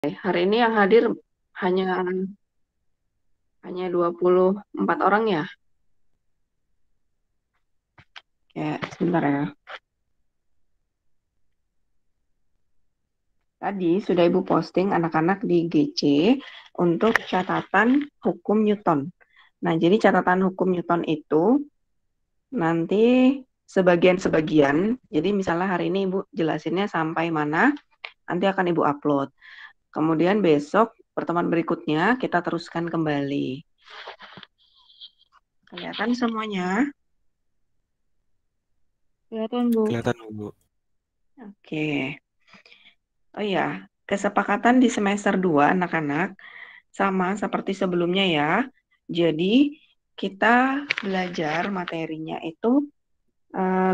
Hari ini yang hadir hanya hanya 24 orang ya. Ya, sebentar ya. Tadi sudah Ibu posting anak-anak di GC untuk catatan hukum Newton. Nah, jadi catatan hukum Newton itu nanti sebagian-sebagian. Jadi misalnya hari ini Ibu jelasinnya sampai mana, nanti akan Ibu upload. Kemudian besok pertemuan berikutnya kita teruskan kembali. Kelihatan semuanya? Kelihatan, Bu. Kelihatan, Bu. Oke. Oh ya, kesepakatan di semester 2 anak-anak sama seperti sebelumnya ya. Jadi kita belajar materinya itu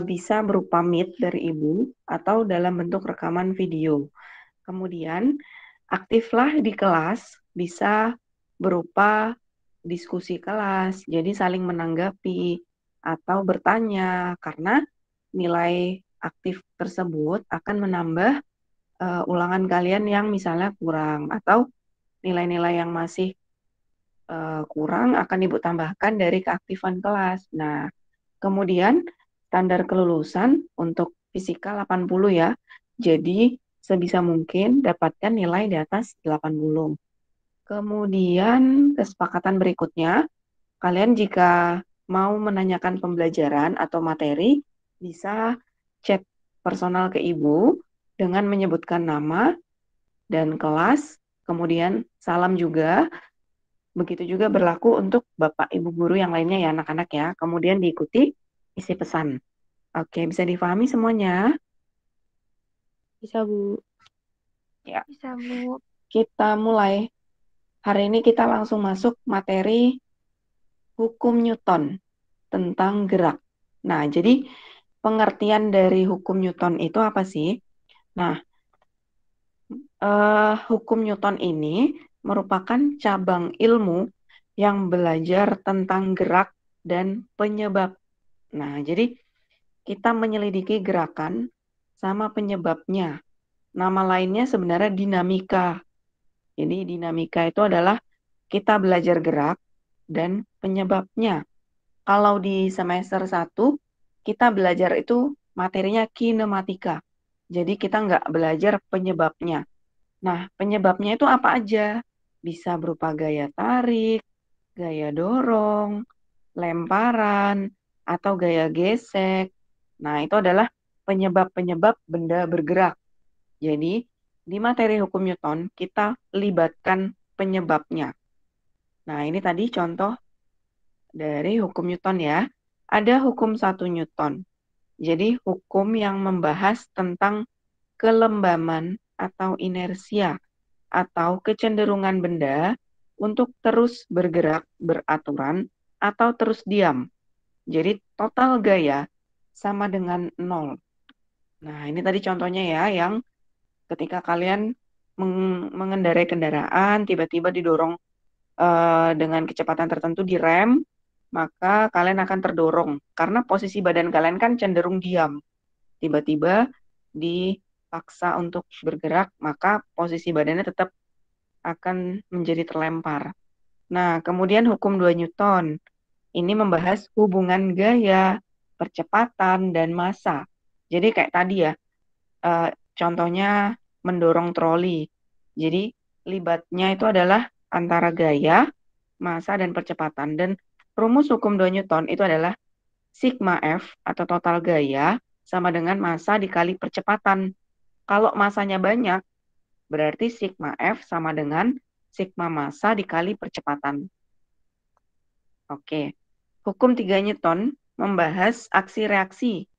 bisa berupa Meet dari Ibu atau dalam bentuk rekaman video. Kemudian aktiflah di kelas bisa berupa diskusi kelas, jadi saling menanggapi atau bertanya karena nilai aktif tersebut akan menambah ulangan kalian yang misalnya kurang atau nilai-nilai yang masih kurang akan Ibu tambahkan dari keaktifan kelas. Nah, kemudian standar kelulusan untuk fisika 80 ya. Jadi sebisa mungkin dapatkan nilai di atas 80. Kemudian kesepakatan berikutnya, kalian jika mau menanyakan pembelajaran atau materi, bisa chat personal ke Ibu dengan menyebutkan nama dan kelas, kemudian salam juga. Begitu juga berlaku untuk Bapak Ibu guru yang lainnya ya anak-anak ya. Kemudian diikuti isi pesan. Oke, bisa difahami semuanya? Bisa, Bu. Ya, Bisa, Bu. kita mulai. Hari ini kita langsung masuk materi hukum Newton tentang gerak. Nah, jadi pengertian dari hukum Newton itu apa sih? Nah, hukum Newton ini merupakan cabang ilmu yang belajar tentang gerak dan penyebab. Nah, jadi kita menyelidiki gerakan sama penyebabnya. Nama lainnya sebenarnya dinamika. Jadi dinamika itu adalah kita belajar gerak dan penyebabnya. Kalau di semester 1, kita belajar itu materinya kinematika. Jadi kita nggak belajar penyebabnya. Nah, penyebabnya itu apa aja? Bisa berupa gaya tarik, gaya dorong, lemparan, atau gaya gesek. Nah, itu adalah penyebab-penyebab benda bergerak. Jadi, di materi hukum Newton, kita libatkan penyebabnya. Nah, ini tadi contoh dari hukum Newton ya. Ada hukum 1 Newton. Jadi, hukum yang membahas tentang kelembaman atau inersia atau kecenderungan benda untuk terus bergerak beraturan atau terus diam. Jadi total gaya sama dengan 0. Nah, ini tadi contohnya ya, yang ketika kalian mengendarai kendaraan, tiba-tiba didorong dengan kecepatan tertentu di rem, maka kalian akan terdorong. Karena posisi badan kalian kan cenderung diam. Tiba-tiba dipaksa untuk bergerak, maka posisi badannya tetap akan menjadi terlempar. Nah, kemudian hukum 2 Newton. Ini membahas hubungan gaya, percepatan, dan massa. Jadi kayak tadi ya, contohnya mendorong troli. Jadi libatnya itu adalah antara gaya, massa, dan percepatan. Dan rumus hukum 2 Newton itu adalah sigma F atau total gaya sama dengan massa dikali percepatan. Kalau massanya banyak, berarti sigma F sama dengan sigma massa dikali percepatan. Oke. Hukum 3 Newton membahas aksi reaksi.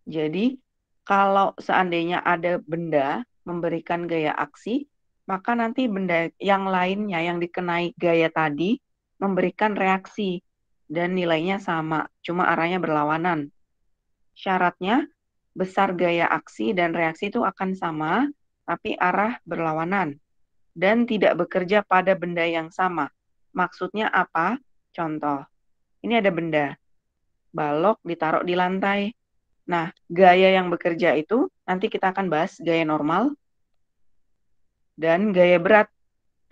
Jadi, kalau seandainya ada benda memberikan gaya aksi, maka nanti benda yang lainnya yang dikenai gaya tadi memberikan reaksi dan nilainya sama, cuma arahnya berlawanan. Syaratnya, besar gaya aksi dan reaksi itu akan sama, tapi arah berlawanan dan tidak bekerja pada benda yang sama. Maksudnya apa? Contoh, ini ada benda, balok ditaruh di lantai. Nah, gaya yang bekerja itu nanti kita akan bahas gaya normal. Dan gaya berat,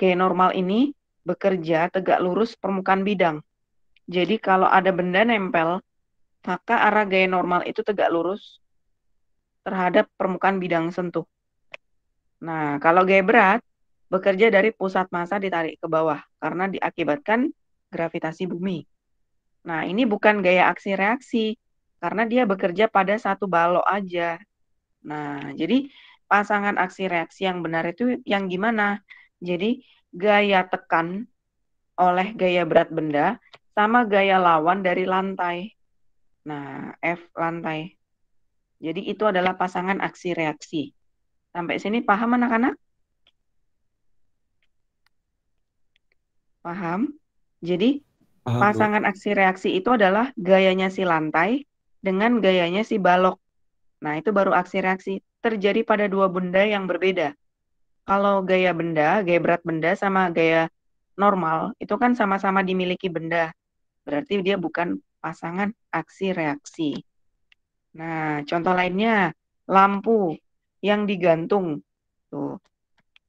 gaya normal ini bekerja tegak lurus permukaan bidang. Jadi kalau ada benda nempel, maka arah gaya normal itu tegak lurus terhadap permukaan bidang sentuh. Nah, kalau gaya berat bekerja dari pusat massa ditarik ke bawah karena diakibatkan gravitasi bumi. Nah, ini bukan gaya aksi reaksi karena dia bekerja pada satu balok aja. Nah, jadi pasangan aksi reaksi yang benar itu yang gimana? Jadi gaya tekan oleh gaya berat benda sama gaya lawan dari lantai. Nah, F lantai. Jadi itu adalah pasangan aksi reaksi. Sampai sini paham anak-anak? Paham? Jadi Paham, Bu. pasangan aksi reaksi itu adalah gayanya si lantai dengan gayanya si balok. Nah, itu baru aksi reaksi. Terjadi pada dua benda yang berbeda. Kalau gaya benda, gaya berat benda sama gaya normal, itu kan sama-sama dimiliki benda. Berarti dia bukan pasangan aksi reaksi. Nah, contoh lainnya, lampu yang digantung. Tuh,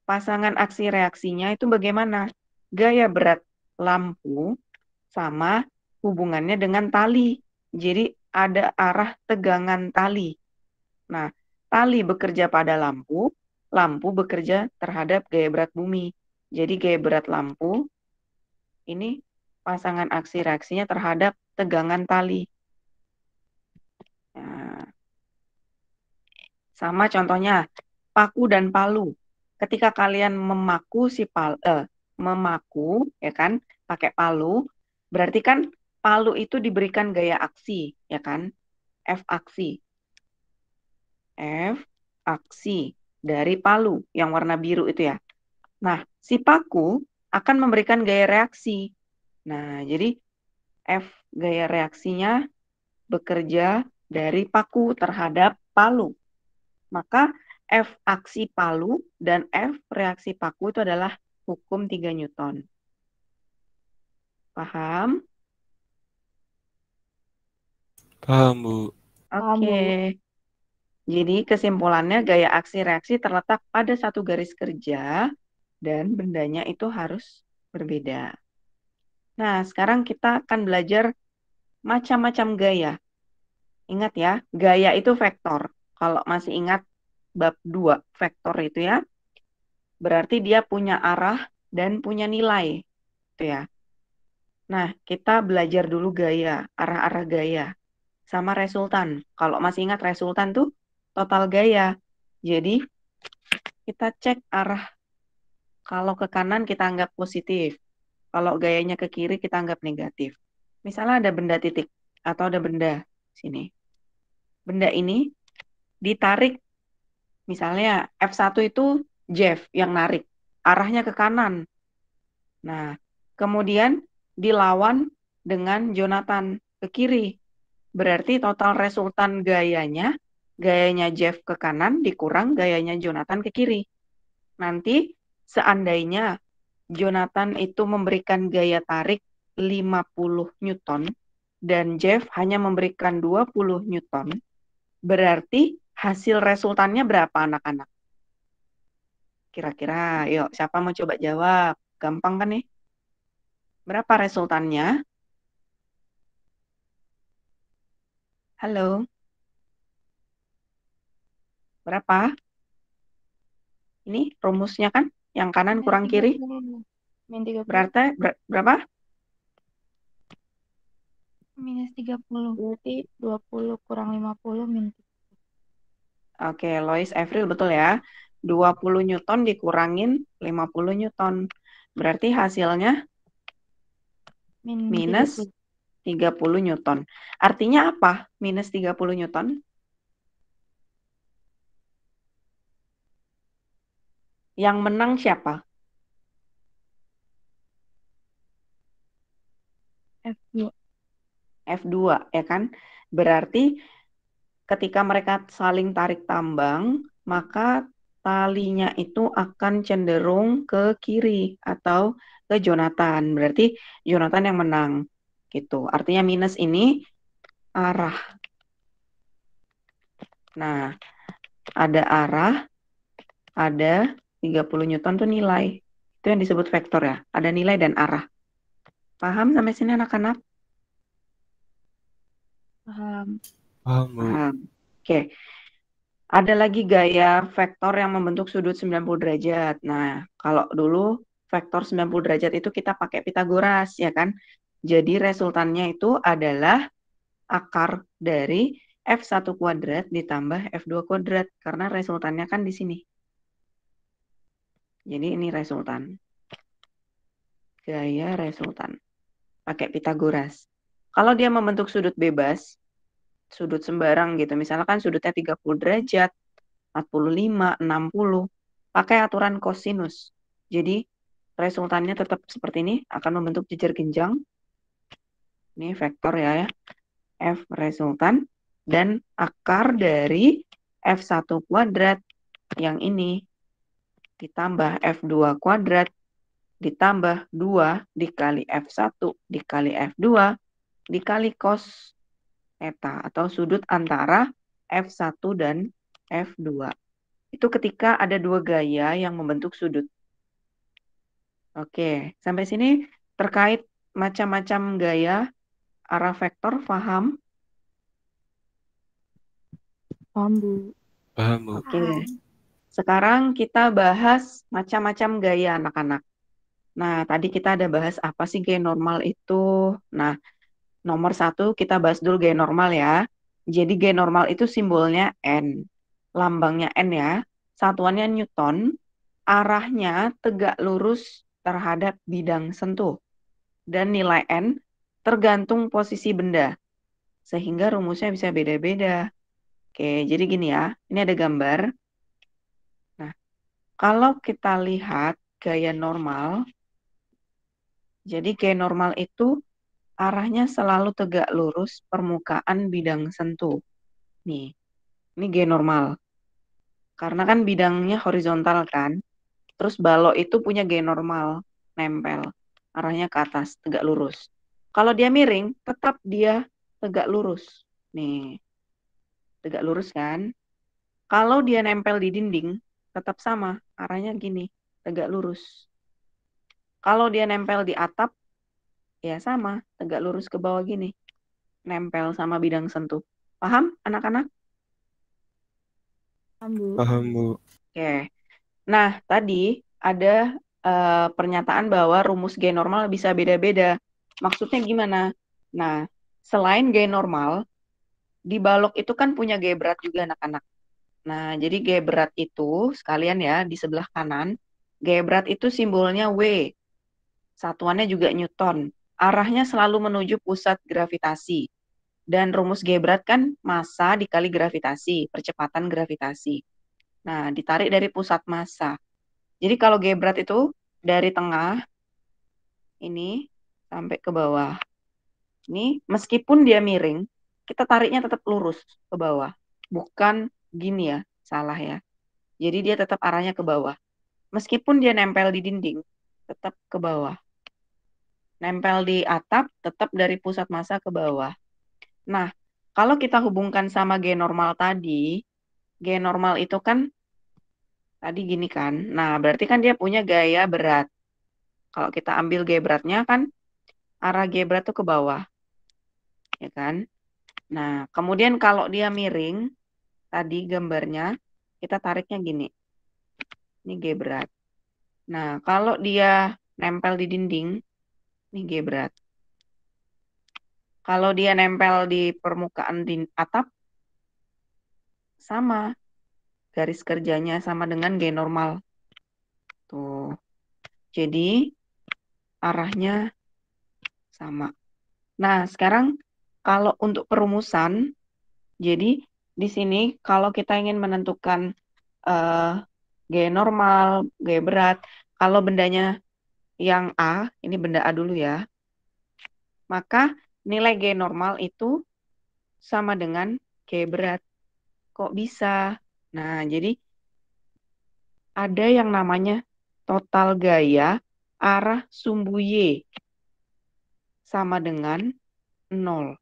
pasangan aksi reaksinya itu bagaimana? Gaya berat lampu sama hubungannya dengan tali. Jadi ada arah tegangan tali. Nah, tali bekerja pada lampu, lampu bekerja terhadap gaya berat bumi. Jadi gaya berat lampu ini pasangan aksi reaksinya terhadap tegangan tali. Nah, sama contohnya paku dan palu. Ketika kalian memaku ya kan pakai palu, berarti kan palu itu diberikan gaya aksi, ya kan? F aksi. F aksi dari palu yang warna biru itu ya. Nah, si paku akan memberikan gaya reaksi. Nah, jadi F gaya reaksinya bekerja dari paku terhadap palu. Maka F aksi palu dan F reaksi paku itu adalah hukum 3 Newton. Paham? Paham, Bu. Paham, Oke. Bu. Jadi kesimpulannya gaya aksi reaksi terletak pada satu garis kerja dan bendanya itu harus berbeda. Nah, sekarang kita akan belajar macam-macam gaya. Ingat ya, gaya itu vektor. Kalau masih ingat bab 2 vektor itu ya, berarti dia punya arah dan punya nilai. Itu ya. Nah, kita belajar dulu gaya, arah-arah gaya. Sama resultan. Kalau masih ingat resultan tuh total gaya. Jadi, kita cek arah. Kalau ke kanan kita anggap positif. Kalau gayanya ke kiri kita anggap negatif. Misalnya ada benda titik atau ada benda sini. Benda ini ditarik, misalnya F1 itu Jeff yang narik. Arahnya ke kanan. Nah, kemudian dilawan dengan Jonathan ke kiri. Berarti total resultan gayanya Jeff ke kanan dikurang gayanya Jonathan ke kiri. Nanti seandainya Jonathan itu memberikan gaya tarik 50 Newton dan Jeff hanya memberikan 20 Newton, berarti hasil resultannya berapa anak-anak? Kira-kira, yuk siapa mau coba jawab? Gampang kan nih? Berapa resultannya? Halo, berapa? Ini rumusnya kan? Yang kanan Min kurang kiri. 30. Min 30. Berarti berapa? Minus 30. Berarti 20 kurang 50 min. Oke, Lois Avril betul ya. 20 Newton dikurangin 50 Newton. Berarti hasilnya Min minus 30. 30 Newton. Artinya apa? Minus 30 Newton. Yang menang siapa? F2. F2, ya kan? Berarti ketika mereka saling tarik tambang, maka talinya itu akan cenderung ke kiri atau ke Jonathan. Berarti Jonathan yang menang. Gitu. Artinya minus ini arah. Nah, ada arah, ada 30 Newton tuh nilai. Itu yang disebut vektor ya. Ada nilai dan arah. Paham sampai sini anak-anak? Paham. Paham, Bu. Paham. Oke. Ada lagi gaya vektor yang membentuk sudut 90 derajat. Nah, kalau dulu vektor 90 derajat itu kita pakai Pitagoras, ya kan? Jadi resultannya itu adalah akar dari F1 kuadrat ditambah F2 kuadrat. Karena resultannya kan di sini. Jadi ini resultan. Gaya resultan. Pakai Pitagoras. Kalau dia membentuk sudut bebas, sudut sembarang gitu. Misalkan sudutnya 30 derajat, 45, 60. Pakai aturan kosinus. Jadi resultannya tetap seperti ini, akan membentuk jejer genjang. Ini vektor ya. F resultan. Dan akar dari F1 kuadrat yang ini ditambah F2 kuadrat ditambah 2 dikali F1 dikali F2 dikali cos eta atau sudut antara F1 dan F2. Itu ketika ada dua gaya yang membentuk sudut. Oke, sampai sini terkait macam-macam gaya arah vektor, paham? Paham, Bu. Paham, Bu. Oke, sekarang kita bahas macam-macam gaya anak-anak. Nah, tadi kita ada bahas apa sih gaya normal itu. Nah, nomor 1 kita bahas dulu gaya normal ya. Jadi gaya normal itu simbolnya N. Lambangnya N ya. Satuannya Newton. Arahnya tegak lurus terhadap bidang sentuh. Dan nilai N tergantung posisi benda. Sehingga rumusnya bisa beda-beda. Oke, jadi gini ya. Ini ada gambar. Nah, kalau kita lihat gaya normal. Jadi gaya normal itu arahnya selalu tegak lurus permukaan bidang sentuh. Nih, ini gaya normal. Karena kan bidangnya horizontal kan. Terus balok itu punya gaya normal, nempel. Arahnya ke atas, tegak lurus. Kalau dia miring, tetap dia tegak lurus. Nih, tegak lurus kan. Kalau dia nempel di dinding, tetap sama. Arahnya gini, tegak lurus. Kalau dia nempel di atap, ya sama, tegak lurus ke bawah gini. Nempel sama bidang sentuh. Paham anak-anak? Paham, Bu. Paham, Bu. Oke. Nah, tadi ada pernyataan bahwa rumus G normal bisa beda-beda. Maksudnya gimana? Nah, selain G normal, di balok itu kan punya G berat juga anak-anak. Nah, jadi G berat itu, sekalian ya, di sebelah kanan, G berat itu simbolnya W. Satuannya juga Newton. Arahnya selalu menuju pusat gravitasi. Dan rumus G berat kan massa dikali gravitasi, percepatan gravitasi. Nah, ditarik dari pusat massa. Jadi kalau G berat itu dari tengah, ini sampai ke bawah. Ini meskipun dia miring, kita tariknya tetap lurus ke bawah. Bukan gini ya, salah ya. Jadi dia tetap arahnya ke bawah. Meskipun dia nempel di dinding, tetap ke bawah. Nempel di atap, tetap dari pusat massa ke bawah. Nah, kalau kita hubungkan sama G normal tadi, G normal itu kan tadi gini kan. Nah, berarti kan dia punya gaya berat. Kalau kita ambil G beratnya kan arah G berat tuh ke bawah. Ya kan? Nah, kemudian kalau dia miring, tadi gambarnya, kita tariknya gini. Ini G berat. Nah, kalau dia nempel di dinding, ini G berat. Kalau dia nempel di permukaan atap, sama. Garis kerjanya sama dengan G normal. Tuh. Jadi, arahnya sama. Nah, sekarang kalau untuk perumusan, jadi di sini kalau kita ingin menentukan G normal, G berat, kalau bendanya yang A, ini benda A dulu ya, maka nilai G normal itu sama dengan G berat. Kok bisa? Nah, jadi ada yang namanya total gaya arah sumbu Y sama dengan 0.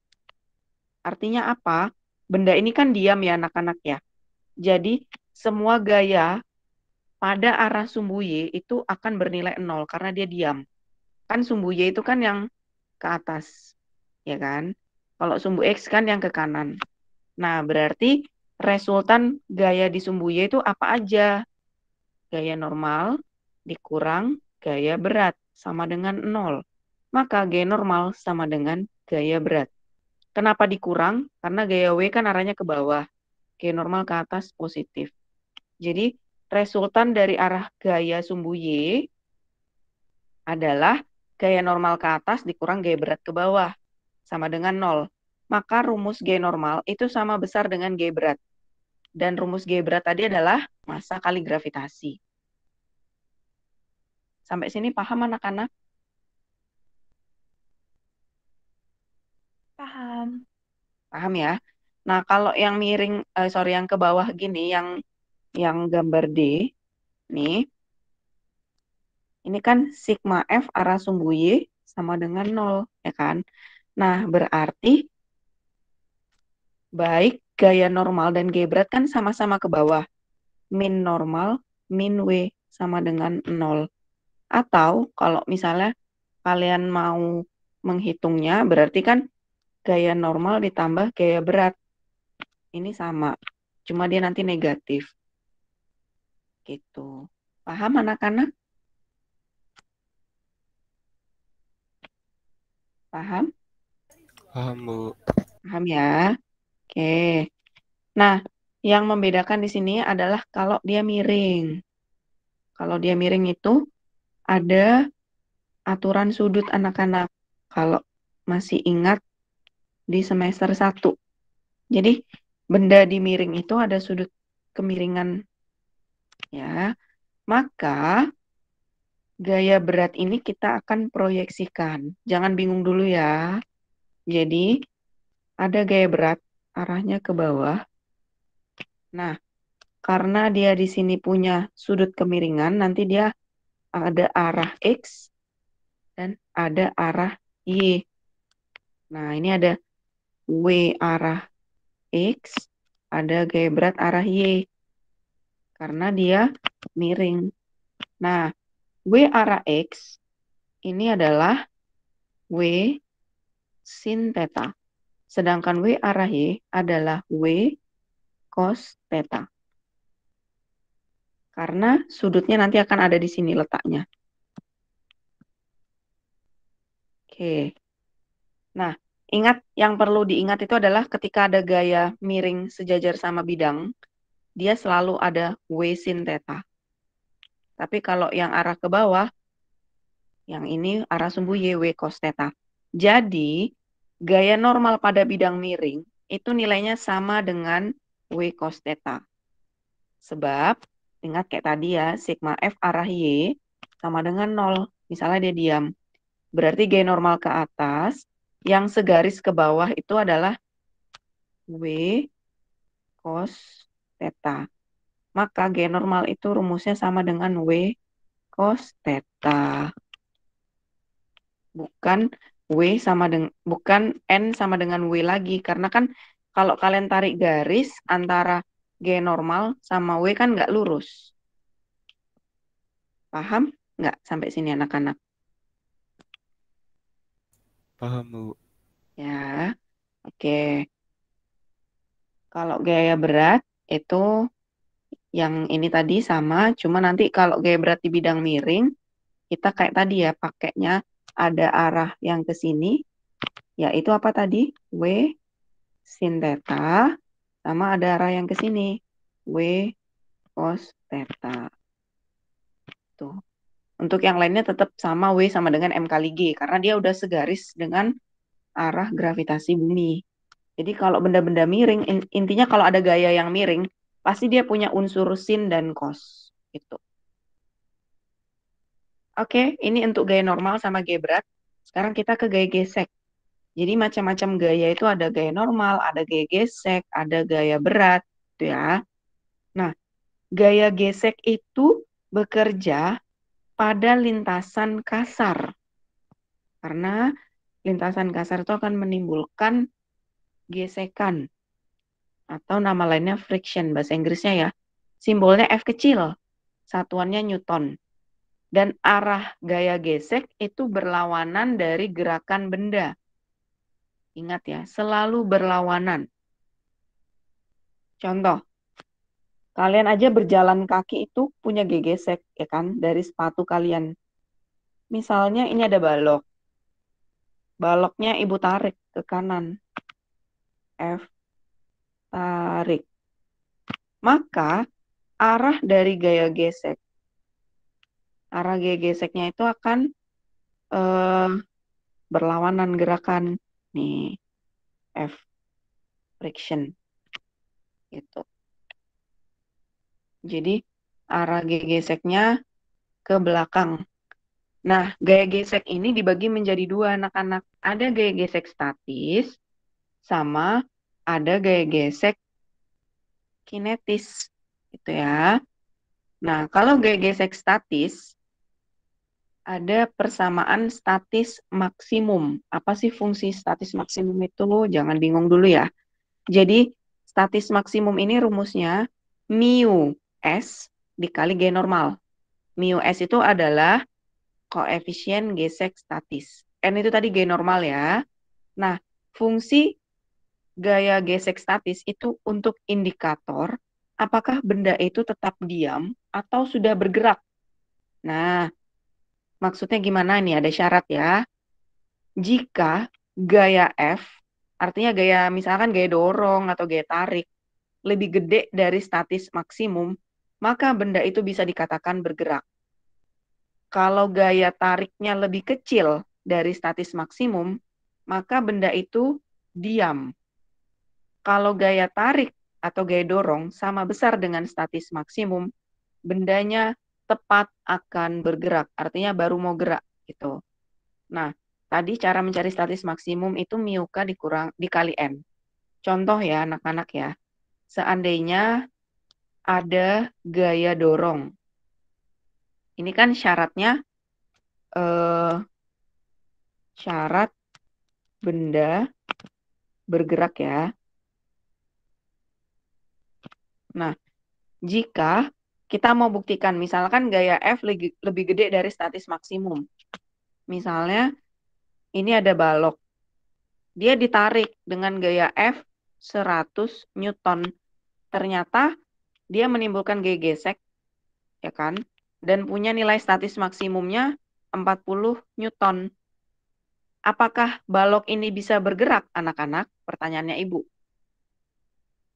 Artinya apa? Benda ini kan diam ya anak-anak ya. Jadi semua gaya pada arah sumbu Y itu akan bernilai 0 karena dia diam. Kan sumbu Y itu kan yang ke atas, ya kan? Kalau sumbu X kan yang ke kanan. Nah, berarti resultan gaya di sumbu Y itu apa aja? Gaya normal dikurang gaya berat sama dengan 0. Maka gaya normal sama dengan gaya berat. Kenapa dikurang? Karena gaya W kan arahnya ke bawah. Gaya normal ke atas positif. Jadi resultan dari arah gaya sumbu Y adalah gaya normal ke atas dikurang gaya berat ke bawah. Sama dengan 0. Maka rumus gaya normal itu sama besar dengan gaya berat. Dan rumus gaya berat tadi adalah massa kali gravitasi. Sampai sini paham anak-anak? Paham. Paham ya? Nah, kalau yang miring, yang ke bawah gini, yang gambar D, nih, ini kan sigma F arah sumbu Y sama dengan 0, ya kan? Nah, berarti baik gaya normal dan gaya berat kan sama-sama ke bawah. Min normal, min W sama dengan 0. Atau kalau misalnya kalian mau menghitungnya, berarti kan gaya normal ditambah gaya berat. Ini sama, cuma dia nanti negatif. Gitu. Paham anak-anak? Paham? Paham, Bu. Paham ya? Oke. Nah, yang membedakan di sini adalah kalau dia miring. Kalau dia miring itu ada aturan sudut anak-anak. Kalau masih ingat di semester 1. Jadi, benda di miring itu ada sudut kemiringan ya. Maka gaya berat ini kita akan proyeksikan. Jangan bingung dulu ya. Jadi, ada gaya berat arahnya ke bawah. Nah, karena dia di sini punya sudut kemiringan, nanti dia ada arah X dan ada arah Y. Nah, ini ada W arah X, ada gaya berat arah Y. Karena dia miring. Nah, W arah X ini adalah W sin theta. Sedangkan W arah Y adalah W cos theta. Karena sudutnya nanti akan ada di sini letaknya. Oke. Nah, ingat yang perlu diingat itu adalah ketika ada gaya miring sejajar sama bidang, dia selalu ada W sin theta. Tapi kalau yang arah ke bawah, yang ini arah sumbu Y, W cos theta. Jadi, gaya normal pada bidang miring itu nilainya sama dengan W cos theta. Sebab, ingat kayak tadi ya, sigma F arah Y sama dengan 0. Misalnya dia diam. Berarti gaya normal ke atas, yang segaris ke bawah itu adalah W cos theta. Maka gaya normal itu rumusnya sama dengan W cos theta. Bukan N sama dengan W lagi. Karena kan kalau kalian tarik garis antara G normal sama W kan nggak lurus. Paham nggak sampai sini anak-anak? Paham, Bu. Ya, oke. Kalau gaya berat itu yang ini tadi sama, cuma nanti kalau gaya berat di bidang miring, kita kayak tadi ya, pakainya ada arah yang ke sini, yaitu apa tadi? W sin theta, sama ada arah yang ke sini, W cos theta. Tuh. Untuk yang lainnya tetap sama W sama dengan M kali G, karena dia udah segaris dengan arah gravitasi bumi. Jadi kalau benda-benda miring, intinya kalau ada gaya yang miring, pasti dia punya unsur sin dan cos. Gitu. Oke, ini untuk gaya normal sama gaya berat. Sekarang kita ke gaya gesek. Jadi macam-macam gaya itu ada gaya normal, ada gaya gesek, ada gaya berat, gitu ya. Nah, gaya gesek itu bekerja pada lintasan kasar. Karena lintasan kasar itu akan menimbulkan gesekan. Atau nama lainnya friction, bahasa Inggrisnya ya. Simbolnya F kecil. satuannya Newton. Dan arah gaya gesek itu berlawanan dari gerakan benda. Ingat ya, selalu berlawanan. Contoh, kalian aja berjalan kaki itu punya gaya gesek, ya kan, dari sepatu kalian. Misalnya ini ada balok. Baloknya ibu tarik ke kanan. F, tarik. Maka arah dari gaya geseknya itu akan berlawanan gerakan. Nih, F, friction. Gitu. Jadi arah gaya geseknya ke belakang. Nah, gaya gesek ini dibagi menjadi dua anak-anak. Ada gaya gesek statis, sama ada gaya gesek kinetis. Gitu ya. Nah, kalau gaya gesek statis, ada persamaan statis maksimum. Apa sih fungsi statis maksimum itu? Jangan bingung dulu ya. Jadi, statis maksimum ini rumusnya mu S dikali G normal. Mu S itu adalah koefisien gesek statis. N itu tadi G normal ya. Nah, fungsi gaya gesek statis itu untuk indikator apakah benda itu tetap diam atau sudah bergerak. Nah, maksudnya gimana nih? Ada syarat ya. Jika gaya F, artinya gaya misalkan gaya dorong atau gaya tarik, lebih gede dari statis maksimum, maka benda itu bisa dikatakan bergerak. Kalau gaya tariknya lebih kecil dari statis maksimum, maka benda itu diam. Kalau gaya tarik atau gaya dorong sama besar dengan statis maksimum, bendanya tepat akan bergerak, artinya baru mau gerak gitu. Nah, tadi cara mencari statis maksimum itu mu k dikali n. Contoh ya anak-anak ya, seandainya ada gaya dorong. Ini kan syaratnya syarat benda bergerak ya. Nah, jika kita mau buktikan, misalkan gaya F lebih gede dari statis maksimum. Misalnya, ini ada balok. Dia ditarik dengan gaya F 100 Newton. Ternyata dia menimbulkan gaya gesek, ya kan? Dan punya nilai statis maksimumnya 40 Newton. Apakah balok ini bisa bergerak, anak-anak? Pertanyaannya Ibu.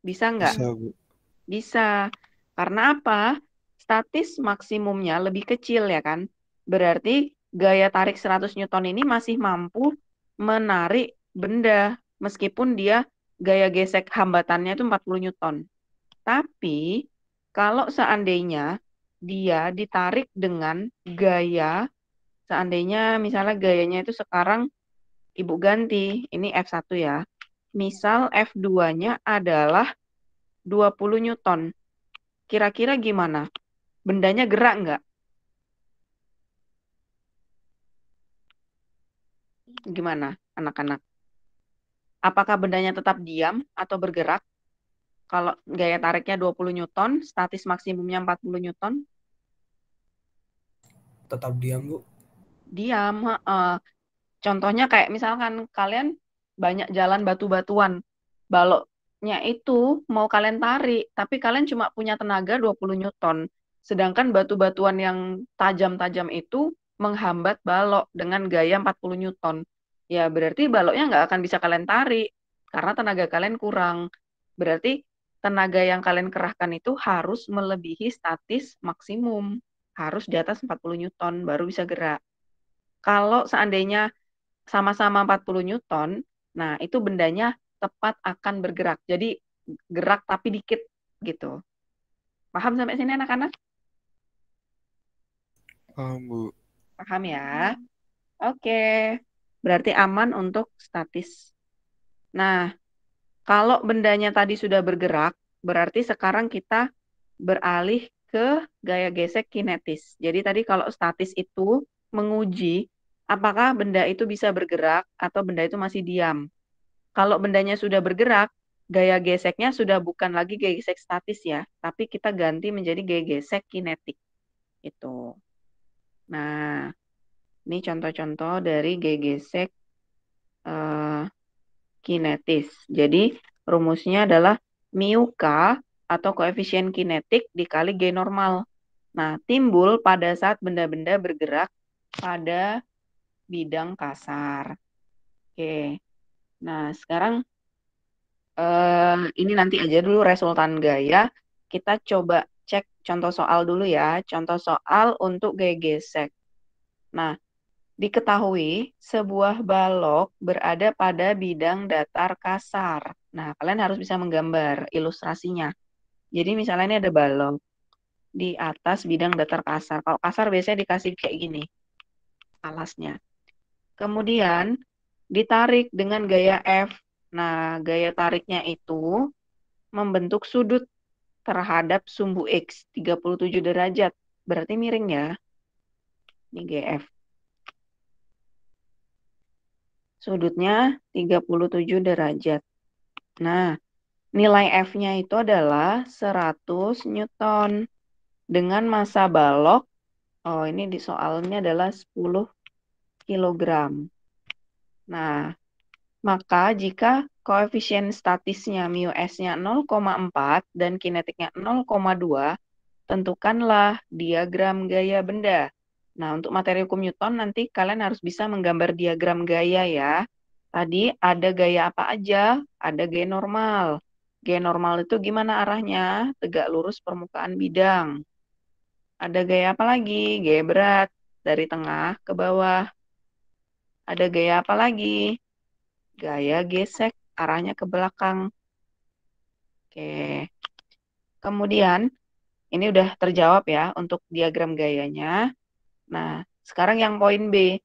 Bisa nggak? Bisa, Bu. Bisa. Karena apa? Statis maksimumnya lebih kecil ya kan? Berarti gaya tarik 100 Newton ini masih mampu menarik benda meskipun dia gaya gesek hambatannya itu 40 Newton. Tapi kalau seandainya dia ditarik dengan gaya, seandainya misalnya gayanya itu sekarang Ibu ganti, ini F1 ya. Misal F2-nya adalah 20 Newton. Kira-kira gimana? Bendanya gerak nggak? Gimana, anak-anak? Apakah bendanya tetap diam atau bergerak? Kalau gaya tariknya 20 Newton, statis maksimumnya 40 Newton? Tetap diam, Bu. Diam. Contohnya kayak misalkan kalian banyak jalan batu-batuan. Baloknya itu mau kalian tarik, tapi kalian cuma punya tenaga 20 Newton. Sedangkan batu-batuan yang tajam-tajam itu menghambat balok dengan gaya 40 Newton. Ya berarti baloknya nggak akan bisa kalian tarik karena tenaga kalian kurang. Berarti tenaga yang kalian kerahkan itu harus melebihi statis maksimum. Harus di atas 40 Newton baru bisa gerak. Kalau seandainya sama-sama 40 Newton, nah itu bendanya tepat akan bergerak. Jadi gerak tapi dikit gitu. Paham sampai sini anak-anak? Paham, Bu. Paham ya? Oke. Berarti aman untuk statis. Nah, kalau bendanya tadi sudah bergerak, berarti sekarang kita beralih ke gaya gesek kinetis. Jadi tadi kalau statis itu menguji apakah benda itu bisa bergerak atau benda itu masih diam. Kalau bendanya sudah bergerak, gaya geseknya sudah bukan lagi gaya gesek statis ya, tapi kita ganti menjadi gaya gesek kinetik. Itu. Nah, ini contoh-contoh dari G-gesek kinetis. Jadi, rumusnya adalah mu K atau koefisien kinetik dikali G normal. Nah, timbul pada saat benda-benda bergerak pada bidang kasar. Oke. Nah, sekarang ini nanti aja dulu resultan gaya. Kita coba cek contoh soal dulu ya. Contoh soal untuk G-gesek. Nah, diketahui sebuah balok berada pada bidang datar kasar. Nah, kalian harus bisa menggambar ilustrasinya. Jadi misalnya ini ada balok di atas bidang datar kasar. Kalau kasar biasanya dikasih kayak gini alasnya. Kemudian ditarik dengan gaya F. Nah, gaya tariknya itu membentuk sudut terhadap sumbu X 37 derajat. Berarti miring ya. Ini GF. Sudutnya 37 derajat. Nah, nilai F-nya itu adalah 100 Newton. Dengan massa balok, oh ini di soalnya adalah 10 kilogram. Nah, maka jika koefisien statisnya mu S-nya 0,4 dan kinetiknya 0,2, tentukanlah diagram gaya benda. Nah, untuk materi hukum Newton nanti kalian harus bisa menggambar diagram gaya ya. Tadi ada gaya apa aja? Ada gaya normal. Gaya normal itu gimana arahnya? Tegak lurus permukaan bidang. Ada gaya apa lagi? Gaya berat dari tengah ke bawah. Ada gaya apa lagi? Gaya gesek arahnya ke belakang. Oke. Kemudian ini udah terjawab ya untuk diagram gayanya. Nah, sekarang yang poin B.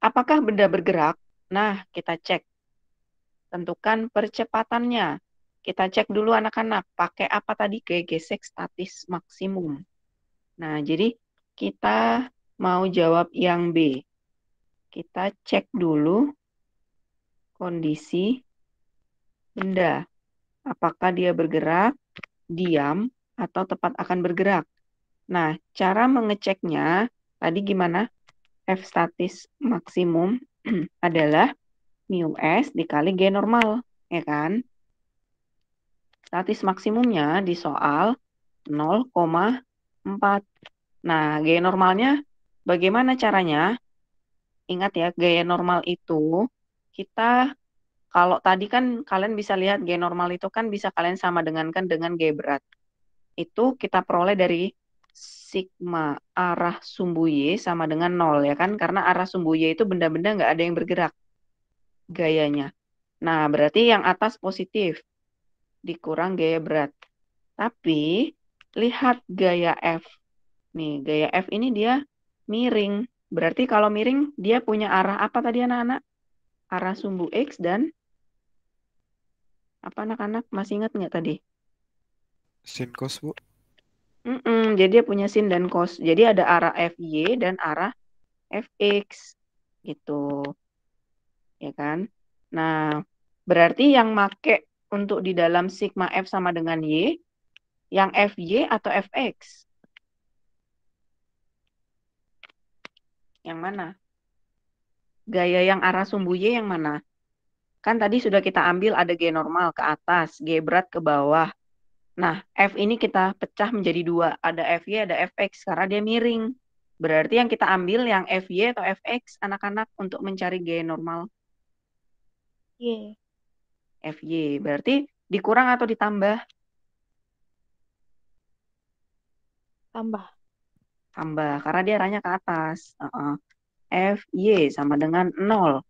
Apakah benda bergerak? Nah, kita cek. Tentukan percepatannya. Kita cek dulu anak-anak. Pakai apa tadi? Gesek statis maksimum. Nah, jadi kita mau jawab yang B. Kita cek dulu kondisi benda. Apakah dia bergerak, diam, atau tepat akan bergerak. Nah, cara mengeceknya tadi gimana? F statis maksimum adalah mu S dikali G normal, ya kan? Statis maksimumnya di soal 0,4. Nah, gaya normalnya bagaimana caranya? Ingat ya, gaya normal itu kita kalau tadi kan kalian bisa lihat gaya normal itu kan bisa kalian sama dengankan dengan gaya berat. Itu kita peroleh dari sigma arah sumbu Y sama dengan 0 ya kan? Karena arah sumbu Y itu benda-benda nggak ada yang bergerak gayanya. Nah, berarti yang atas positif dikurang gaya berat. Tapi lihat gaya F. Nih, gaya F ini dia miring. Berarti kalau miring dia punya arah apa tadi anak-anak? Arah sumbu X dan apa anak-anak masih ingat nggak tadi? Sin cos, Bu. Jadi dia punya sin dan cos. Jadi ada arah FY dan arah FX gitu. Ya kan? Nah, berarti yang make untuk di dalam sigma F sama dengan Y, yang FY atau FX? Yang mana? Gaya yang arah sumbu Y yang mana? Kan tadi sudah kita ambil ada G normal ke atas, G berat ke bawah. Nah, F ini kita pecah menjadi dua. Ada FY, ada FX, karena dia miring. Berarti yang kita ambil yang FY atau FX, anak-anak untuk mencari G normal. Y. FY. Berarti dikurang atau ditambah? Tambah. Tambah, karena dia arahnya ke atas. FY sama dengan 0.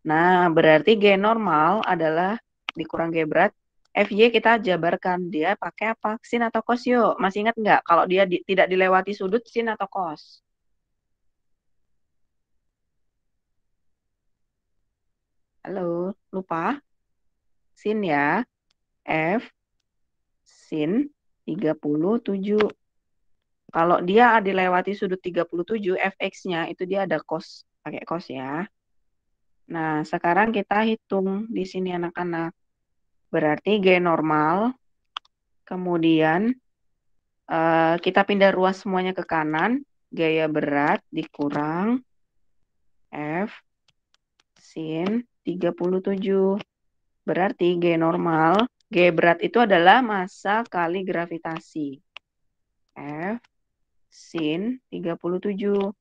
Nah, berarti G normal adalah dikurang G berat. FY kita jabarkan. Dia pakai apa? Sin atau cos yuk? Masih ingat nggak? Kalau dia tidak dilewati sudut, sin atau cos? Halo, lupa? Sin ya. F sin 37. Kalau dia dilewati sudut 37, fx-nya itu dia ada cos. Pakai cos ya. Nah, sekarang kita hitung di sini anak-anak. Berarti G normal, kemudian kita pindah ruas semuanya ke kanan. gaya berat dikurang F sin 37. Berarti G normal, G berat itu adalah massa kali gravitasi. F sin 37.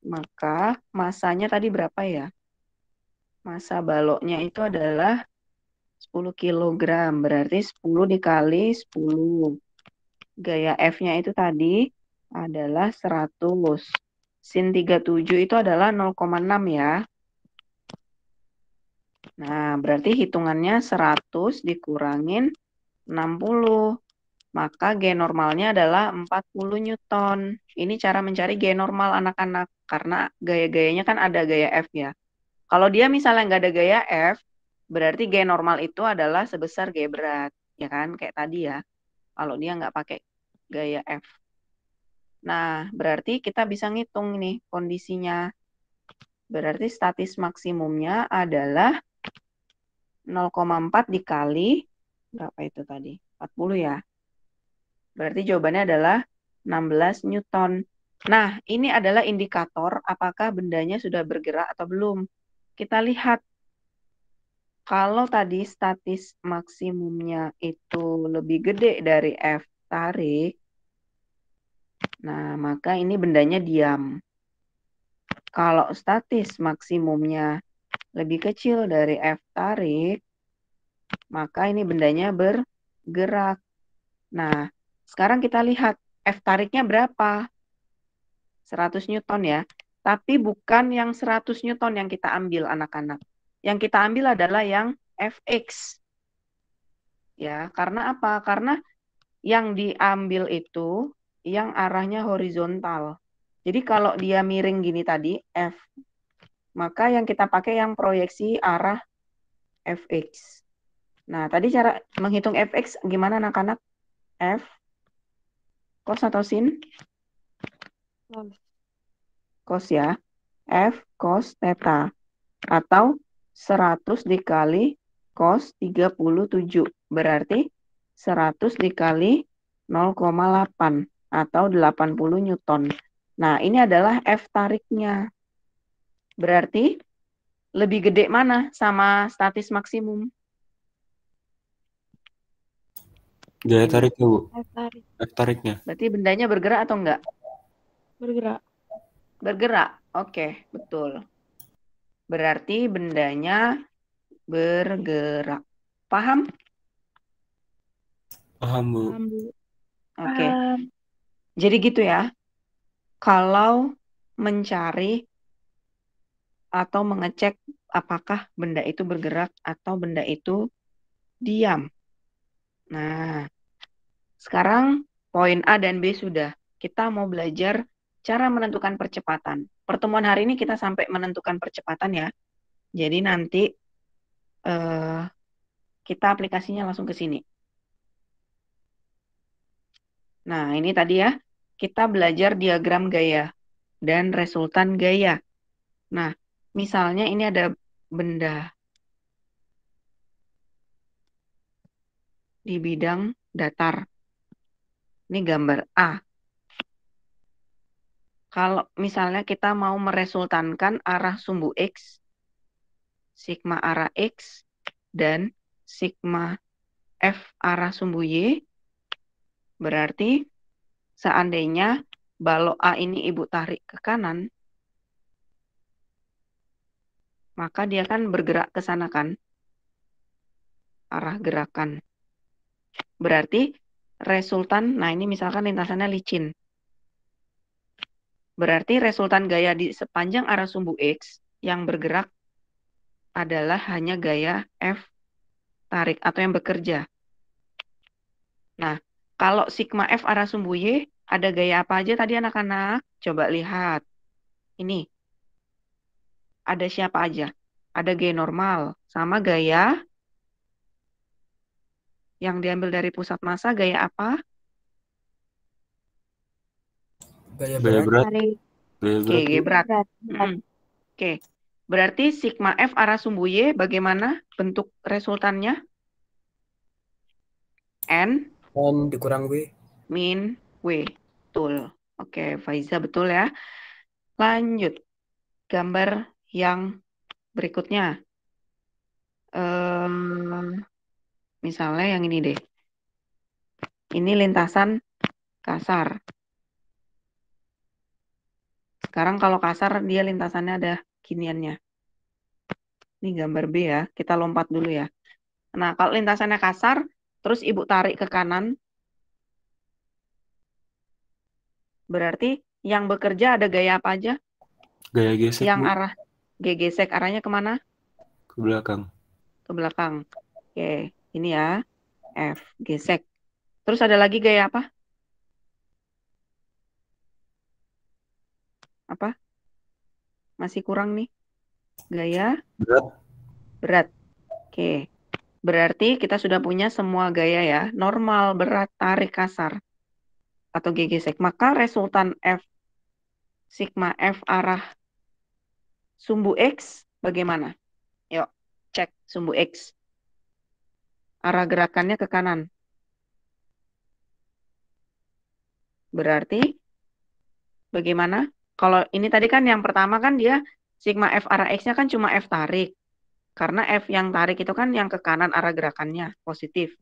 Maka massanya tadi berapa ya? Massa baloknya itu adalah 10 kg. Berarti 10 dikali 10. Gaya F-nya itu tadi adalah 100. Sin 37 itu adalah 0,6 ya. Nah, berarti hitungannya 100 dikurangin 60. Maka G normalnya adalah 40 Newton. Ini cara mencari G normal anak-anak. Karena gaya-gayanya kan ada gaya F ya. Kalau dia misalnya nggak ada gaya F, berarti G normal itu adalah sebesar G berat. Ya kan, kayak tadi ya. Kalau dia nggak pakai gaya F. Nah, berarti kita bisa ngitung nih kondisinya. Berarti statis maksimumnya adalah 0,4 dikali, berapa itu tadi? 40 ya. Berarti jawabannya adalah 16 Newton. Nah, ini adalah indikator apakah bendanya sudah bergerak atau belum. Kita lihat, kalau tadi statis maksimumnya itu lebih gede dari F tarik, nah maka ini bendanya diam. Kalau statis maksimumnya lebih kecil dari F tarik, maka ini bendanya bergerak. Nah, sekarang kita lihat F tariknya berapa? 100 Newton ya. Tapi bukan yang 100 Newton yang kita ambil anak-anak. Yang kita ambil adalah yang Fx. Ya, karena apa? Karena yang diambil itu yang arahnya horizontal. Jadi kalau dia miring gini tadi, F, maka yang kita pakai yang proyeksi arah Fx. Nah, tadi cara menghitung Fx gimana anak-anak? F, cos atau sin? Cos ya. F cos theta. Atau 100 dikali cos 37. Berarti 100 dikali 0,8 atau 80 Newton. Nah, ini adalah F tariknya. Berarti lebih gede mana sama statis maksimum? Gaya Ini. tariknya, Bu. F tarik F tariknya. Berarti bendanya bergerak atau enggak? bergerak. Bergerak. Oke, betul. Berarti bendanya bergerak. Paham? Paham, Bu. Paham, Bu. Oke. Paham. Jadi gitu ya. Kalau mencari atau mengecek apakah benda itu bergerak atau benda itu diam. Nah, sekarang poin A dan B sudah. Kita mau belajar cara menentukan percepatan. Pertemuan hari ini kita sampai menentukan percepatan ya. Jadi nanti kita aplikasinya langsung ke sini. Nah, ini tadi ya, kita belajar diagram gaya dan resultan gaya. Nah, misalnya ini ada benda di bidang datar. Ini gambar A. Kalau misalnya kita mau meresultankan arah sumbu X, sigma arah X, dan sigma F arah sumbu Y, berarti seandainya balok A ini ibu tarik ke kanan, maka dia kan bergerak ke sana kan, arah gerakan. Berarti resultan, nah ini misalkan lintasannya licin. Berarti resultan gaya di sepanjang arah sumbu X yang bergerak adalah hanya gaya F tarik atau yang bekerja. Nah, kalau sigma F arah sumbu Y, ada gaya apa aja tadi anak-anak? Coba lihat. Ini. Ada siapa aja? Ada G normal. Sama gaya yang diambil dari pusat massa, gaya apa? Gaya Gaya berat. berat. Tarik. Gaya Oke, berat, G Bu. berat. Berat. Oke. Berarti sigma F arah sumbu Y bagaimana bentuk resultannya? N N dikurang W. min W. Betul. Oke, Faiza betul ya. Lanjut, gambar yang berikutnya. Misalnya yang ini deh. Ini lintasan kasar. Sekarang kalau kasar dia lintasannya ada giniannya. Ini gambar B ya. Kita lompat dulu ya. Nah, kalau lintasannya kasar, terus ibu tarik ke kanan, berarti yang bekerja ada gaya apa aja? Gaya gesek, Yang Bu. arah gesek arahnya kemana? Ke belakang. Ke belakang. Oke, ini ya. F, gesek. Terus ada lagi gaya apa? Apa? Masih kurang nih. Gaya Berat. berat. Oke. Berarti kita sudah punya semua gaya ya. Normal, berat, tarik, kasar. Atau G gesek. Maka resultan F, sigma F arah sumbu X bagaimana? Yuk, cek sumbu X. Arah gerakannya ke kanan. Berarti bagaimana? Kalau ini tadi kan yang pertama kan dia sigma F arah X-nya kan cuma F tarik. Karena F yang tarik itu kan yang ke kanan arah gerakannya, positif.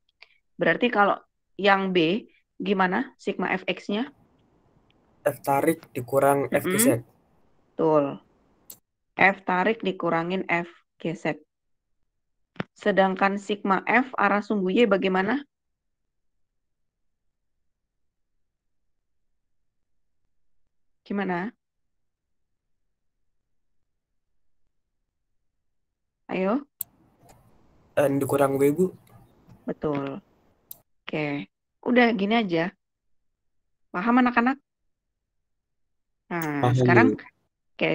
Berarti kalau yang B, gimana sigma Fx-nya? F tarik dikurang F gesek. Betul. F tarik dikurangin F gesek. Sedangkan sigma F arah sumbu Y bagaimana? Gimana? Ayo. N dikurang W, Bu. Betul. Oke. Udah gini aja. Paham anak-anak? Nah, Paham, sekarang Bu.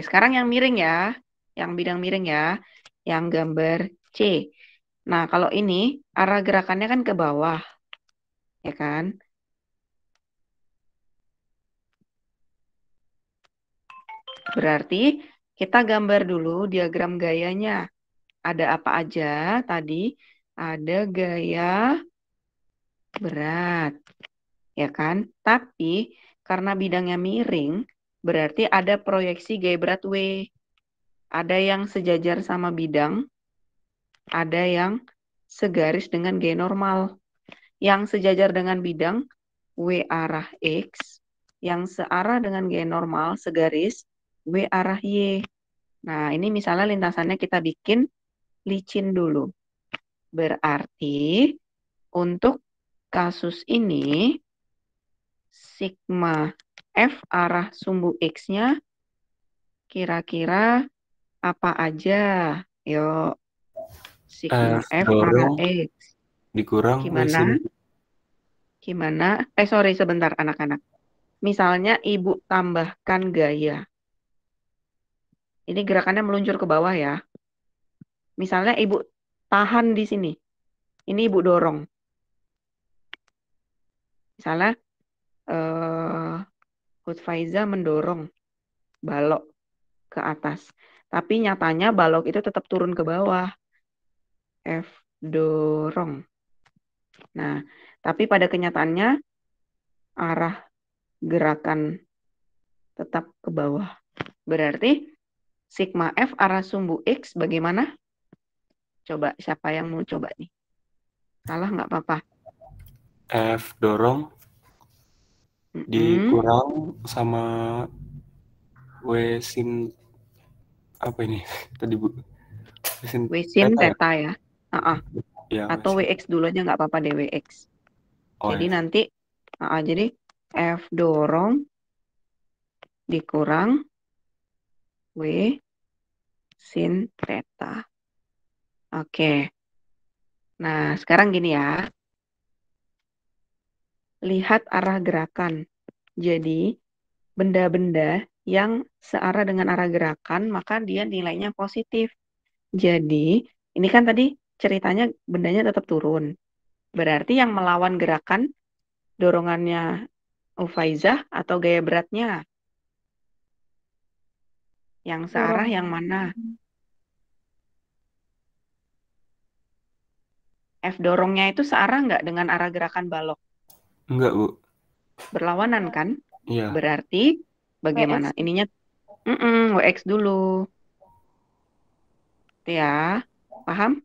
sekarang yang miring ya. Yang bidang miring ya. Yang gambar C. Nah, kalau ini arah gerakannya kan ke bawah. Ya kan? Berarti kita gambar dulu diagram gayanya. Ada apa aja tadi? Ada gaya berat. Ya kan? Tapi karena bidangnya miring, berarti ada proyeksi gaya berat W. Ada yang sejajar sama bidang, ada yang segaris dengan gaya normal. Yang sejajar dengan bidang, W arah X. Yang searah dengan gaya normal, segaris, W arah Y. Nah, ini misalnya lintasannya kita bikin licin dulu. Berarti untuk kasus ini, sigma F arah sumbu X-nya kira-kira apa aja? Yuk, sigma F arah dorong X. dikurang Gimana? mesin. Gimana? Sorry sebentar anak-anak. Misalnya ibu tambahkan gaya. Ini gerakannya meluncur ke bawah ya. Misalnya ibu tahan di sini. Ini ibu dorong. Misalnya Hutfaiza mendorong balok ke atas. Tapi nyatanya balok itu tetap turun ke bawah. F dorong. Nah, tapi pada kenyataannya arah gerakan tetap ke bawah. Berarti sigma F arah sumbu X bagaimana? Coba siapa yang mau coba nih? Salah nggak apa-apa. F dorong dikurang sama W sin apa ini tadi, Bu? W sin Theta ya? theta ya. Ya, Atau WX dulu aja nggak apa-apa deh WX. Jadi ya. nanti jadi F dorong dikurang W sin theta. Oke. Nah, sekarang gini ya. Lihat arah gerakan. Jadi, benda-benda yang searah dengan arah gerakan, maka dia nilainya positif. Jadi, ini kan tadi ceritanya bendanya tetap turun. Berarti yang melawan gerakan, dorongannya Ufaizah atau gaya beratnya? Yang searah yang mana? F dorongnya itu searah nggak dengan arah gerakan balok? Enggak, Bu. Berlawanan kan? Iya. Berarti bagaimana? WX. Ininya WX dulu. Itu ya. Paham?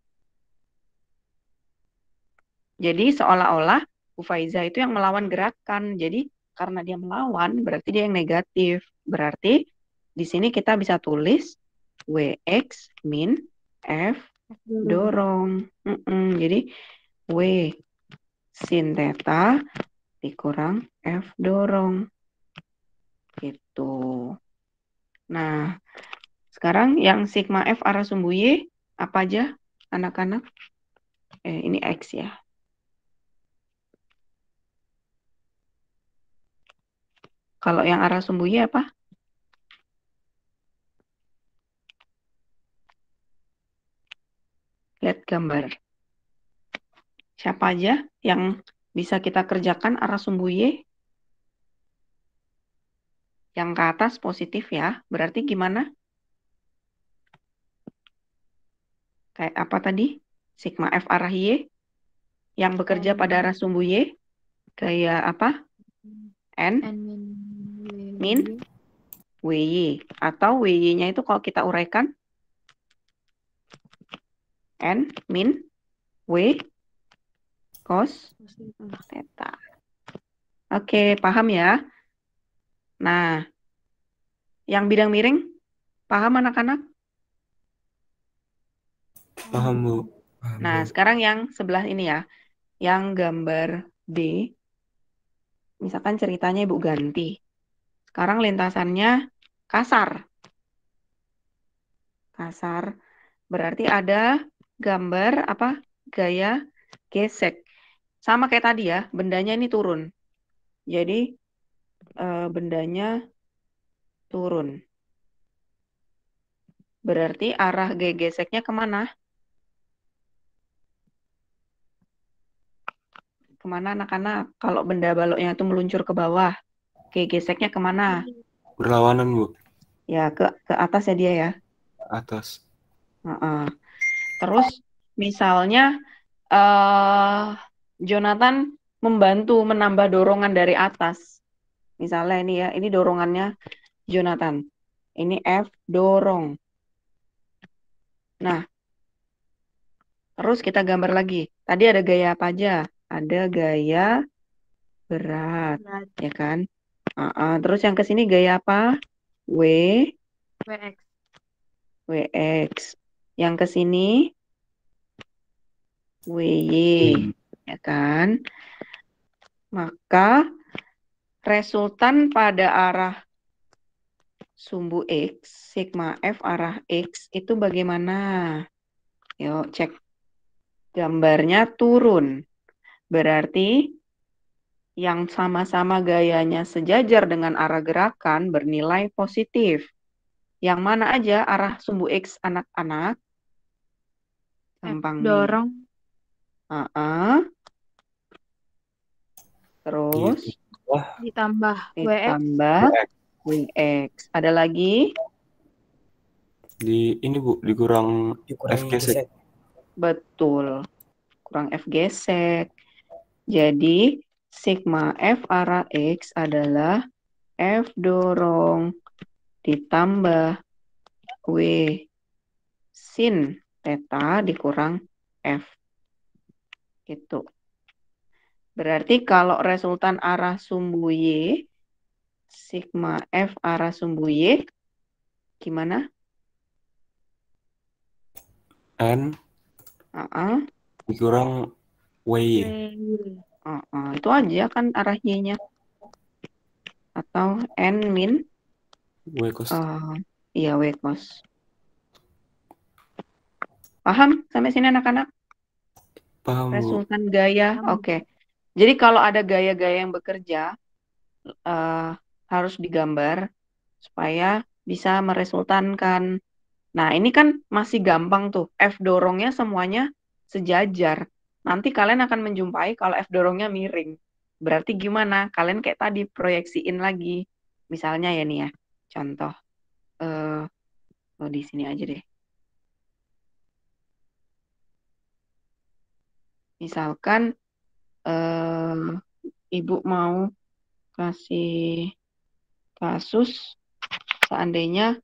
Jadi seolah-olah Bu Faiza itu yang melawan gerakan. Jadi karena dia melawan, berarti dia yang negatif. Berarti di sini kita bisa tulis WX min F dorong. Jadi W sin theta dikurang F dorong. Gitu. Nah, sekarang yang sigma F arah sumbu Y apa aja anak-anak? Ini X ya. Kalau yang arah sumbu Y apa? Lihat gambar. Siapa aja yang bisa kita kerjakan arah sumbu Y? Yang ke atas positif ya. Berarti gimana? Kayak apa tadi? Sigma F arah Y yang bekerja pada arah sumbu Y. Kayak apa? N N min WY. Atau WY-nya itu kalau kita uraikan N min W cos theta. Oke, paham ya? Nah, yang bidang miring, paham anak-anak? Paham, Bu. Nah, sekarang yang sebelah ini ya. Yang gambar B, misalkan ceritanya Ibu ganti. Sekarang lintasannya kasar. Kasar. Berarti ada gambar apa? Gaya gesek. Sama kayak tadi ya, bendanya ini turun. Jadi bendanya turun. Berarti arah gaya geseknya kemana? Kemana anak-anak? Kalau benda baloknya itu meluncur ke bawah, gaya geseknya kemana? Berlawanan, Bu. Ya, ke atas ya dia ya. Atas. Terus misalnya Jonathan membantu menambah dorongan dari atas. Misalnya ini ya, ini dorongannya Jonathan. Ini F dorong. Nah, terus kita gambar lagi. Tadi ada gaya apa aja? Ada gaya berat, ya kan? Terus yang ke sini gaya apa? WX. WX. Yang ke sini WY, ya kan? Maka resultan pada arah sumbu X, sigma F arah X itu bagaimana? Yuk cek. Gambarnya turun. Berarti yang sama-sama gayanya sejajar dengan arah gerakan bernilai positif. Yang mana aja arah sumbu X anak-anak? Gampang nih. Dorong. Terus Ditambah WX. ditambah WX. Ada lagi? Ini, Bu, dikurang F gesek. Betul. Kurang F gesek. Jadi sigma F arah X adalah F dorong ditambah W sin theta dikurang F. Gitu. Berarti kalau resultan arah sumbu Y, sigma F arah sumbu Y, gimana? N dikurang WY. Itu aja kan arah Y-nya. Atau N min W cos. iya, W cos. Paham sampai sini anak-anak? Paham, Bu. Resultan gaya. Oke. Jadi kalau ada gaya-gaya yang bekerja, harus digambar supaya bisa meresultankan. Nah, ini kan masih gampang tuh. F dorongnya semuanya sejajar. Nanti kalian akan menjumpai kalau F dorongnya miring. Berarti gimana? Kalian kayak tadi proyeksiin lagi. Misalnya ya nih ya, contoh. Di sini aja deh. Misalkan Ibu mau kasih Kasus seandainya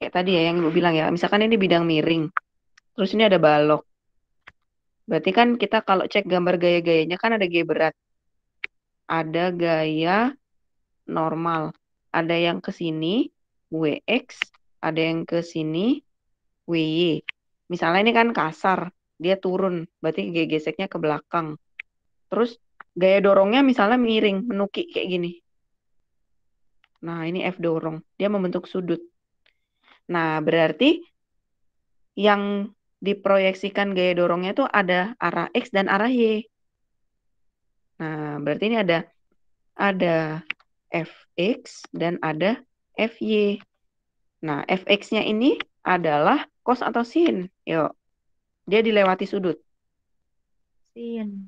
kayak tadi ya yang Ibu bilang ya, misalkan ini bidang miring, terus ini ada balok. Berarti kan kita kalau cek gambar gaya-gayanya kan ada gaya berat, ada gaya normal, ada yang ke sini WX, ada yang ke sini WY. Misalnya ini kan kasar, dia turun, berarti gaya geseknya ke belakang. Terus gaya dorongnya misalnya miring, menukik kayak gini. Nah, ini F dorong, dia membentuk sudut. Nah, berarti yang diproyeksikan gaya dorongnya itu ada arah X dan arah Y. Nah, berarti ini ada Fx dan ada Fy. Nah, Fx-nya ini adalah cos atau sin. Yuk, dia dilewati sudut. Sin.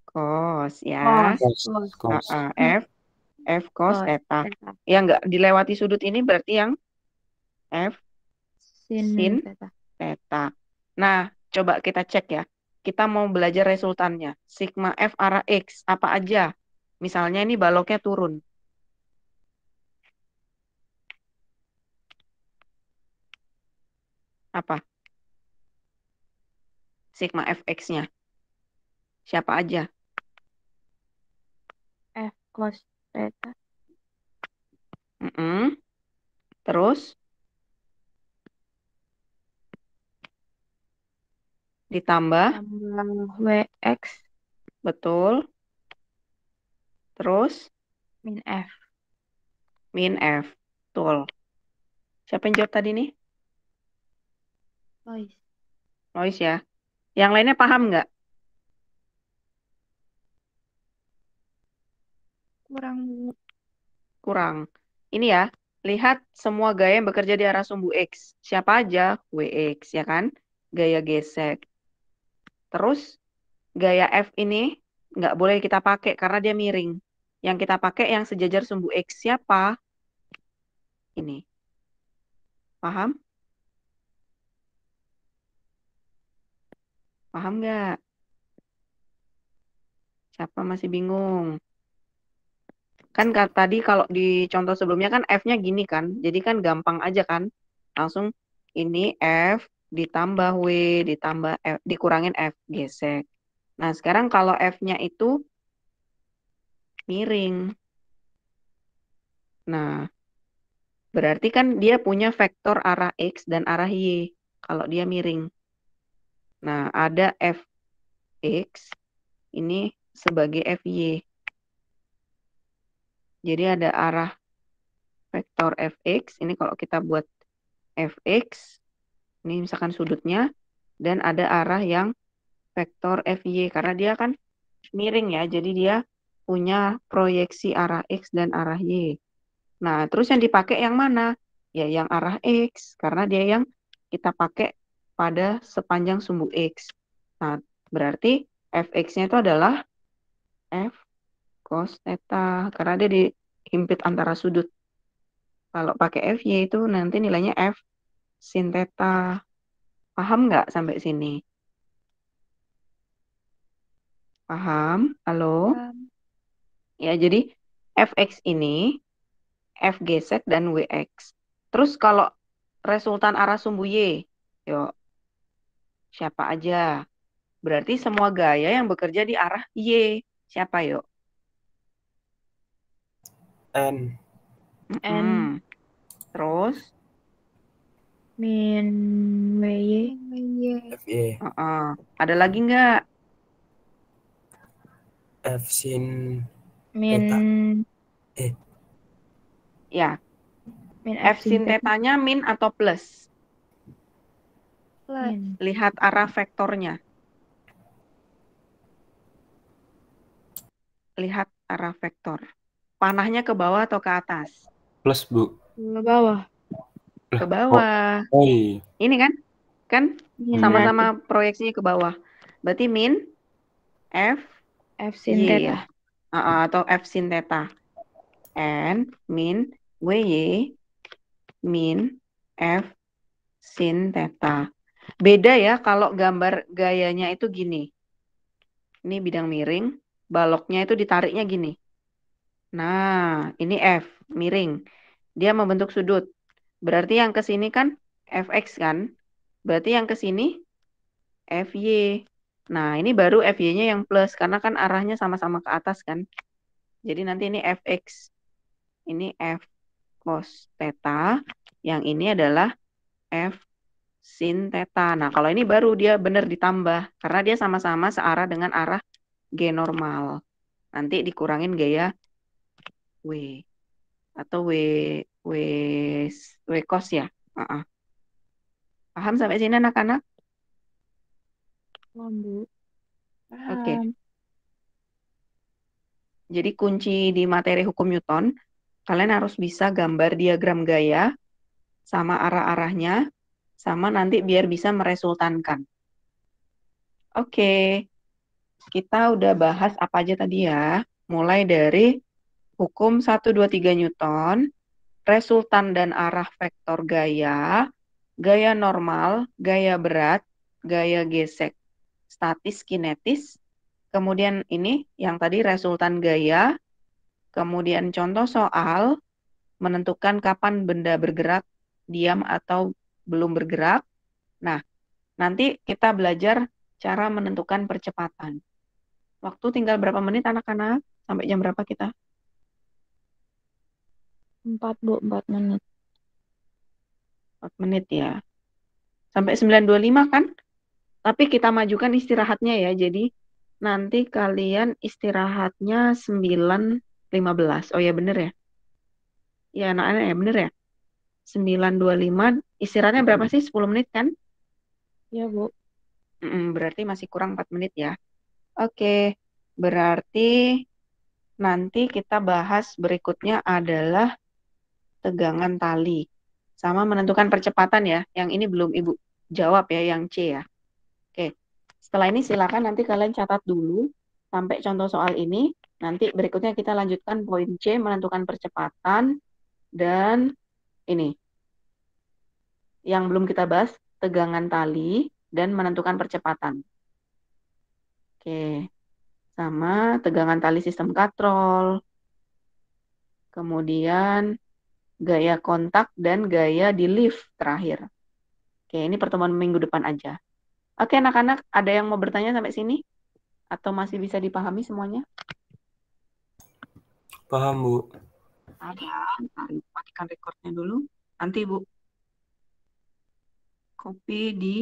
Cos ya. Cos. F cos Cos theta. theta. Yang nggak dilewati sudut ini berarti yang F Sin sin theta. theta. Nah, coba kita cek ya. Kita mau belajar resultannya. Sigma F arah X, apa aja? Misalnya ini baloknya turun. Apa? Sigma Fx-nya. Siapa aja? F cos theta. Mm-mm. Terus ditambah, Tambah WX betul. Terus min F. min F. Betul. Siapa yang jawab tadi nih? Lois. Lois ya. Yang lainnya paham nggak? Kurang Bu. Kurang. Ini ya, lihat semua gaya yang bekerja di arah sumbu X. Siapa aja? WX, ya kan? Gaya gesek. Terus, gaya F ini nggak boleh kita pakai karena dia miring. Yang kita pakai yang sejajar sumbu X. Siapa? Ini. Paham? Paham nggak? Siapa masih bingung? Kan tadi kalau di contoh sebelumnya kan F-nya gini kan. Jadi kan gampang aja kan. Langsung ini F ditambah W ditambah F, dikurangin F gesek. Nah, sekarang kalau F-nya itu miring. Nah, berarti kan dia punya vektor arah X dan arah Y kalau dia miring. Nah, ada Fx ini sebagai Fy. Jadi ada arah vektor Fx. Ini kalau kita buat Fx, ini misalkan sudutnya, dan ada arah yang vektor Fy. Karena dia kan miring ya, jadi dia punya proyeksi arah X dan arah Y. Nah, terus yang dipakai yang mana? Ya, yang arah X, karena dia yang kita pakai pada sepanjang sumbu X. Nah, berarti Fx-nya itu adalah F cos theta, karena dia dihimpit antara sudut. Kalau pakai Fy itu nanti nilainya F sin theta. Paham nggak sampai sini? Paham? Halo? Ya, jadi Fx ini F gesek dan Wx. Terus kalau resultan arah sumbu Y, yuk, siapa aja? Berarti semua gaya yang bekerja di arah Y. Siapa yuk? N. Mm-mm. Terus, Min WY. Fy. ada lagi nggak? F sin Min theta. Ya, min F sin theta. tetanya min atau plus? Min. Lihat arah vektornya. Lihat arah vektor. Panahnya ke bawah atau ke atas? Plus, Bu. Ke bawah. Ke bawah. Oh, iya. Ini kan? Kan Min sama-sama proyeksinya ke bawah. Berarti min F F sin Y theta. ya. Atau F sin theta. N min WY min F sin theta. Beda ya kalau gambar gayanya itu gini. Ini bidang miring, baloknya itu ditariknya gini. Nah, ini F, miring. Dia membentuk sudut. Berarti yang ke sini kan Fx kan? Berarti yang ke sini Fy. Nah, ini baru Fy-nya yang plus karena kan arahnya sama-sama ke atas kan. Jadi nanti ini Fx. Ini F cos theta. Yang ini adalah F sin theta. Nah, kalau ini baru dia benar ditambah karena dia sama-sama searah dengan arah G normal. Nanti dikurangin gaya W atau W W cos ya. Heeh. Paham sampai sini anak-anak? Paham, Bu. Oke. Paham. Jadi kunci di materi hukum Newton, kalian harus bisa gambar diagram gaya sama arah-arahnya, sama nanti biar bisa meresultankan. Oke, kita udah bahas apa aja tadi ya. Mulai dari hukum 1, 2, 3 Newton, resultan dan arah vektor gaya, gaya normal, gaya berat, gaya gesek, statis kinetis, kemudian ini yang tadi resultan gaya, kemudian contoh soal menentukan kapan benda bergerak, diam atau belum bergerak. Nah, nanti kita belajar cara menentukan percepatan. Waktu tinggal berapa menit anak-anak? Sampai jam berapa kita? 4, Bu. 4 menit. 4 menit ya. Sampai 9.25 kan? Tapi kita majukan istirahatnya ya. Jadi nanti kalian istirahatnya 9.15. Oh ya bener ya? Ya anak-anak ya bener ya? 9.25. Istirahatnya berapa sih? 10 menit kan? Ya, Bu. Berarti masih kurang 4 menit ya. Oke, berarti nanti kita bahas berikutnya adalah tegangan tali. Sama menentukan percepatan ya. Yang ini belum Ibu jawab ya, yang C ya. Oke, setelah ini silakan nanti kalian catat dulu sampai contoh soal ini. Nanti berikutnya kita lanjutkan poin C, menentukan percepatan. Dan ini, yang belum kita bahas, tegangan tali dan menentukan percepatan. Oke, sama tegangan tali sistem katrol. Kemudian gaya kontak dan gaya di lift terakhir. Oke, ini pertemuan minggu depan aja. Oke, anak-anak, ada yang mau bertanya sampai sini? Atau masih bisa dipahami semuanya? Paham, Bu. Ada. Ibu matikan recordnya dulu. Nanti Ibu copy di